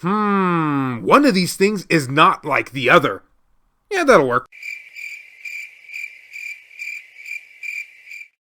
One of these things is not like the other. Yeah, that'll work.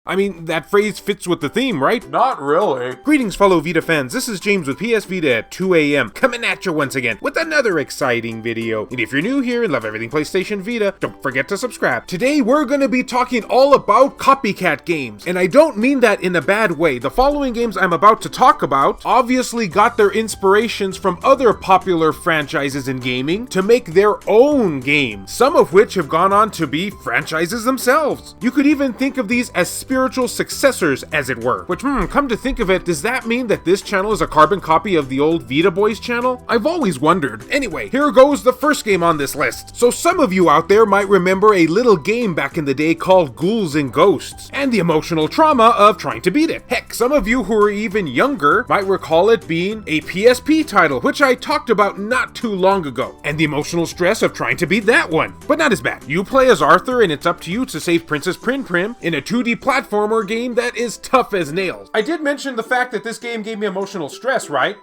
I mean, that phrase fits with the theme, right? Not really. Greetings, fellow Vita fans. This is James with PSVita at 2 a.m. coming at you once again with another exciting video. And if you're new here and love everything PlayStation Vita, don't forget to subscribe. Today, we're going to be talking all about copycat games. And I don't mean that in a bad way. The following games I'm about to talk about obviously got their inspirations from other popular franchises in gaming to make their own games, some of which have gone on to be franchises themselves. You could even think of these as spiritual successors, as it were. Which, come to think of it, does that mean that this channel is a carbon copy of the old Vita Boys channel? I've always wondered. Anyway, here goes the first game on this list. So some of you out there might remember a little game back in the day called Ghouls and Ghosts, and the emotional trauma of trying to beat it. Heck, some of you who are even younger might recall it being a PSP title, which I talked about not too long ago, and the emotional stress of trying to beat that one. But not as bad. You play as Arthur, and it's up to you to save Princess Prim Prim in a 2D platformer game that is tough as nails. I did mention the fact that this game gave me emotional stress, right?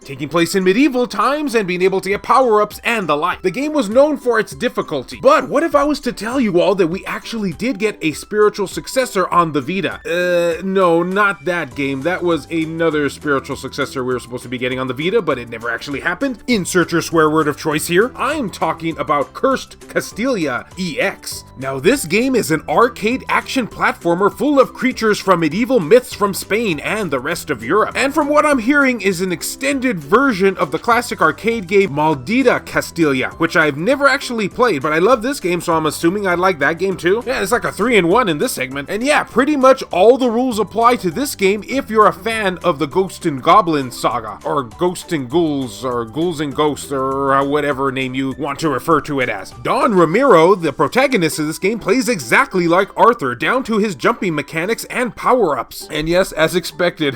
Taking place in medieval times and being able to get power-ups and the like. The game was known for its difficulty. But what if I was to tell you all that we actually did get a spiritual successor on the Vita? No, not that game. That was another spiritual successor we were supposed to be getting on the Vita, but it never actually happened. Insert your swear word of choice here. I'm talking about Cursed Castilla EX. Now, this game is an arcade action platformer full of creatures from medieval myths from Spain and the rest of Europe. And from what I'm hearing is an extended version of the classic arcade game Maldita Castilla, which I've never actually played, but I love this game, so I'm assuming I'd like that game too. Yeah, it's like a 3-in-1 in this segment. And yeah, pretty much all the rules apply to this game if you're a fan of the Ghosts and Goblins saga, or Ghosts and Ghouls, or Ghouls and Ghosts, or whatever name you want to refer to it as. Don Ramiro, the protagonist of this game, plays exactly like Arthur, down to his jumping mechanics and power-ups. And yes, as expected,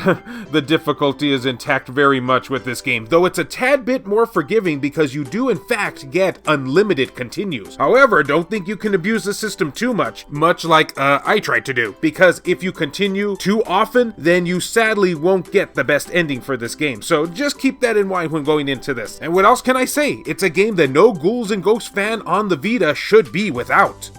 the difficulty is intact very much with this game, though it's a tad bit more forgiving because you do in fact get unlimited continues. However, don't think you can abuse the system too much like I tried to do, because if you continue too often, then you sadly won't get the best ending for this game, so just keep that in mind when going into this. And what else can I say? It's a game that no Ghouls and Ghosts fan on the Vita should be without.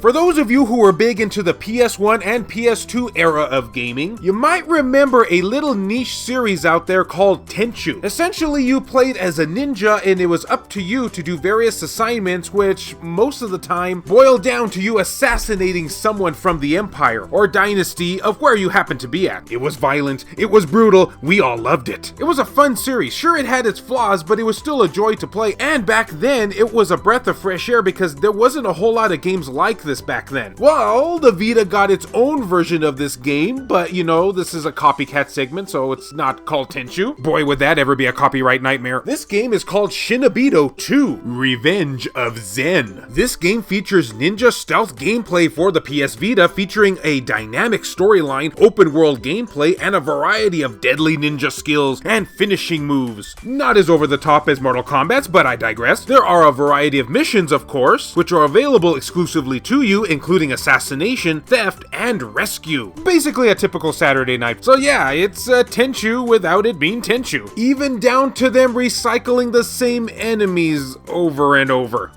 For those of you who were big into the PS1 and PS2 era of gaming, you might remember a little niche series out there called Tenchu. Essentially, you played as a ninja and it was up to you to do various assignments, which most of the time boiled down to you assassinating someone from the empire or dynasty of where you happen to be at. It was violent, it was brutal, we all loved it. It was a fun series. Sure, it had its flaws, but it was still a joy to play, and back then it was a breath of fresh air because there wasn't a whole lot of games like this back then. Well, the Vita got its own version of this game, but you know, this is a copycat segment, so it's not called Tenchu. Boy, would that ever be a copyright nightmare. This game is called Shinibido 2, Revenge of Zen. This game features ninja stealth gameplay for the PS Vita, featuring a dynamic storyline, open world gameplay, and a variety of deadly ninja skills and finishing moves. Not as over the top as Mortal Kombat's, but I digress. There are a variety of missions, of course, which are available exclusively to you, including assassination, theft, and rescue. Basically a typical Saturday night. So yeah, it's Tenchu without it being Tenchu. Even down to them recycling the same enemies over and over.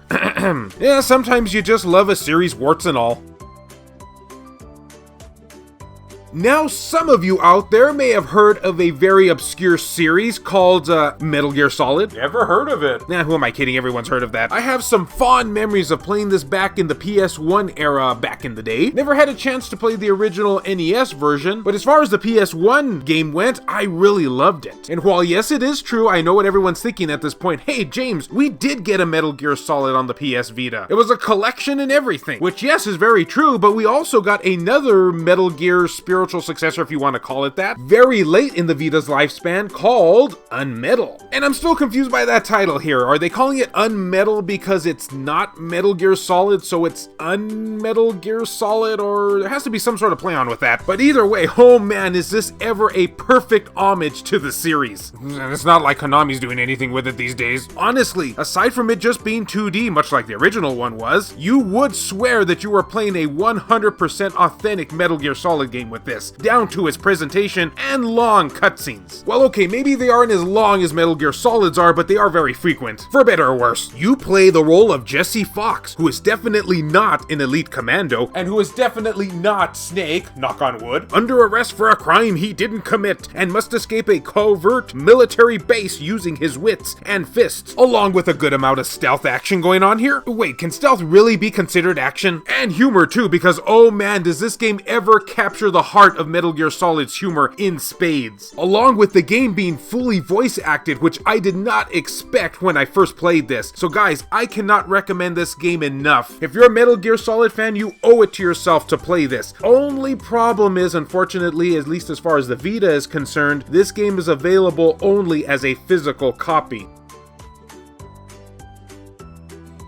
Yeah, sometimes you just love a series, warts and all. Now, some of you out there may have heard of a very obscure series called Metal Gear Solid. Never heard of it. Nah, who am I kidding? Everyone's heard of that. I have some fond memories of playing this back in the PS1 era back in the day. Never had a chance to play the original NES version, but as far as the PS1 game went, I really loved it. And while yes, it is true, I know what everyone's thinking at this point. Hey, James, we did get a Metal Gear Solid on the PS Vita. It was a collection and everything, which yes, is very true, but we also got another Metal Gear spiritual successor, if you want to call it that, very late in the Vita's lifespan, called Unmetal. And I'm still confused by that title here. Are they calling it Unmetal because it's not Metal Gear Solid, so it's Unmetal Gear Solid, or there has to be some sort of play on with that. But either way, oh man, is this ever a perfect homage to the series. And it's not like Konami's doing anything with it these days. Honestly, aside from it just being 2D, much like the original one was, you would swear that you were playing a 100% authentic Metal Gear Solid game with this. this, down to its presentation and long cutscenes. Well, okay, maybe they aren't as long as Metal Gear Solids are, but they are very frequent. For better or worse, you play the role of Jesse Fox, who is definitely not an elite commando, and who is definitely not Snake, knock on wood, under arrest for a crime he didn't commit, and must escape a covert military base using his wits and fists, along with a good amount of stealth action going on here. Wait, can stealth really be considered action? And humor too, because oh man, does this game ever capture the heart of Metal Gear Solid's humor in spades. Along with the game being fully voice acted, which I did not expect when I first played this. So guys, I cannot recommend this game enough. If you're a Metal Gear Solid fan, you owe it to yourself to play this. Only problem is, unfortunately, at least as far as the Vita is concerned, this game is available only as a physical copy.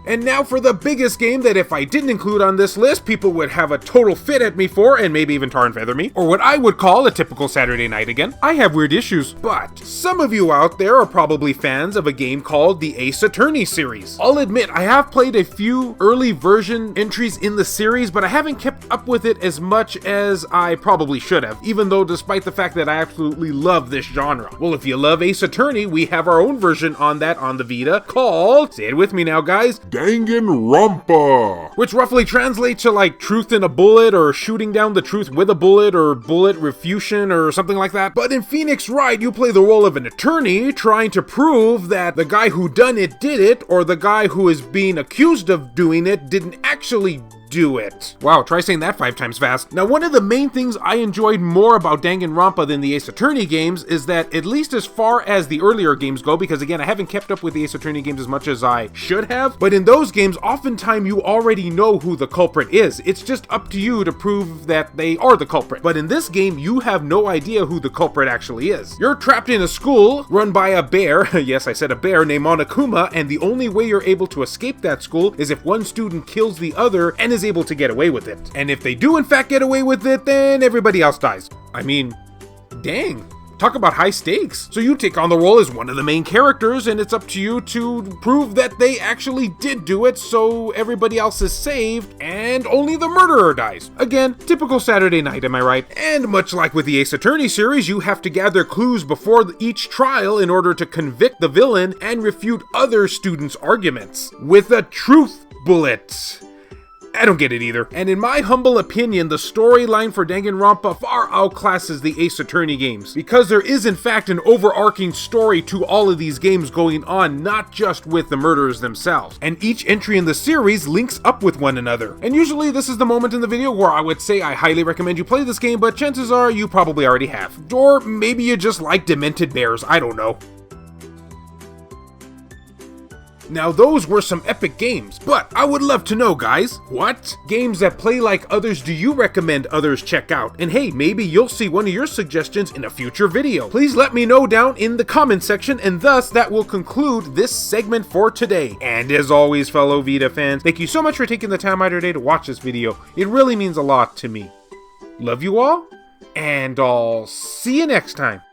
And now for the biggest game that if I didn't include on this list, people would have a total fit at me for, and maybe even tar and feather me, or what I would call a typical Saturday night again. I have weird issues, but some of you out there are probably fans of a game called the Ace Attorney series. I'll admit, I have played a few early version entries in the series, but I haven't kept up with it as much as I probably should have, even though despite the fact that I absolutely love this genre. Well, if you love Ace Attorney, we have our own version on that on the Vita called, say it with me now guys, Danganronpa, which roughly translates to like truth in a bullet, or shooting down the truth with a bullet, or bullet refusion, or something like that. But in Phoenix Wright, you play the role of an attorney trying to prove that the guy who done it did it, or the guy who is being accused of doing it didn't actually do it. Wow, try saying that 5 times fast. Now, one of the main things I enjoyed more about Danganronpa than the Ace Attorney games is that, at least as far as the earlier games go, because again, I haven't kept up with the Ace Attorney games as much as I should have, but in those games, oftentimes you already know who the culprit is. It's just up to you to prove that they are the culprit. But in this game, you have no idea who the culprit actually is. You're trapped in a school run by a bear, yes, I said a bear, named Monokuma, and the only way you're able to escape that school is if one student kills the other and is able to get away with it. And if they do in fact get away with it, then everybody else dies. I mean, dang. Talk about high stakes. So you take on the role as one of the main characters, and it's up to you to prove that they actually did do it, so everybody else is saved, and only the murderer dies. Again, typical Saturday night, am I right? And much like with the Ace Attorney series, you have to gather clues before each trial in order to convict the villain and refute other students' arguments. With a truth bullet. I don't get it either. And in my humble opinion, the storyline for Danganronpa far outclasses the Ace Attorney games, because there is in fact an overarching story to all of these games going on, not just with the murderers themselves. And each entry in the series links up with one another. And usually this is the moment in the video where I would say I highly recommend you play this game, but chances are you probably already have. Or maybe you just like demented bears, I don't know. Now those were some epic games, but I would love to know, guys, what games that play like others do you recommend others check out? And hey, maybe you'll see one of your suggestions in a future video. Please let me know down in the comment section, and thus that will conclude this segment for today. And as always, fellow Vita fans, thank you so much for taking the time out of your day to watch this video. It really means a lot to me. Love you all, and I'll see you next time.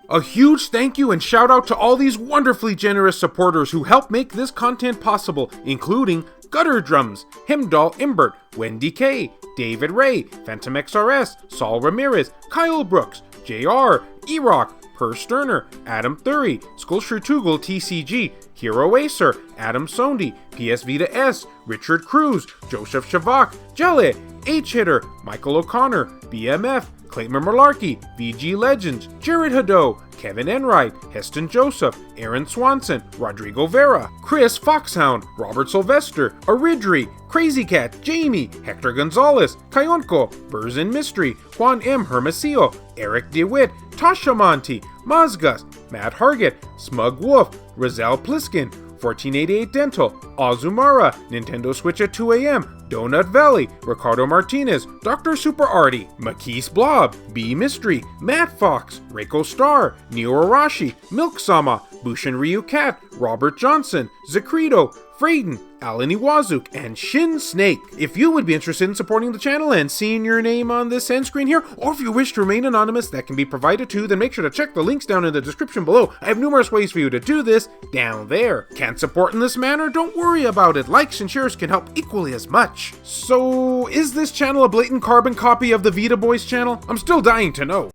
A huge thank you and shout out to all these wonderfully generous supporters who help make this content possible, including Gutter Drums, Himdall Imbert, Wendy K, David Ray, Phantom XRS, Saul Ramirez, Kyle Brooks, JR, E-Rock, Per Sterner, Adam Thury, Skullshrutugal TCG, Hero Acer, Adam Sondi, PSVita S, Richard Cruz, Joseph Shavak, Jelly, H-Hitter, Michael O'Connor, BMF, Clayton Malarkey, VG Legends, Jared Hado, Kevin Enright, Heston Joseph, Aaron Swanson, Rodrigo Vera, Chris Foxhound, Robert Sylvester, Aridri, Crazy Cat, Jamie, Hector Gonzalez, Kayonko, Burzin Mystery, Juan M. Hermosillo, Eric DeWitt, Tasha Monty, Mazgus, Matt Hargett, Smug Wolf, Rizal Pliskin, 1488 Dental, Azumara, Nintendo Switch at 2 a.m., Donut Valley, Ricardo Martinez, Dr. Super Artie, Makis Blob, B Mystery, Matt Fox, Reiko Star, Neo Arashi, Milk Sama, Bushin Ryu Cat, Robert Johnson, Zacrito, Frayden, Alan Iwazuk, and Shin Snake. If you would be interested in supporting the channel and seeing your name on this end screen here, or if you wish to remain anonymous, that can be provided too, then make sure to check the links down in the description below. I have numerous ways for you to do this down there. Can't support in this manner? Don't worry about it. Likes and shares can help equally as much. So, is this channel a blatant carbon copy of the Vita Boys channel? I'm still dying to know.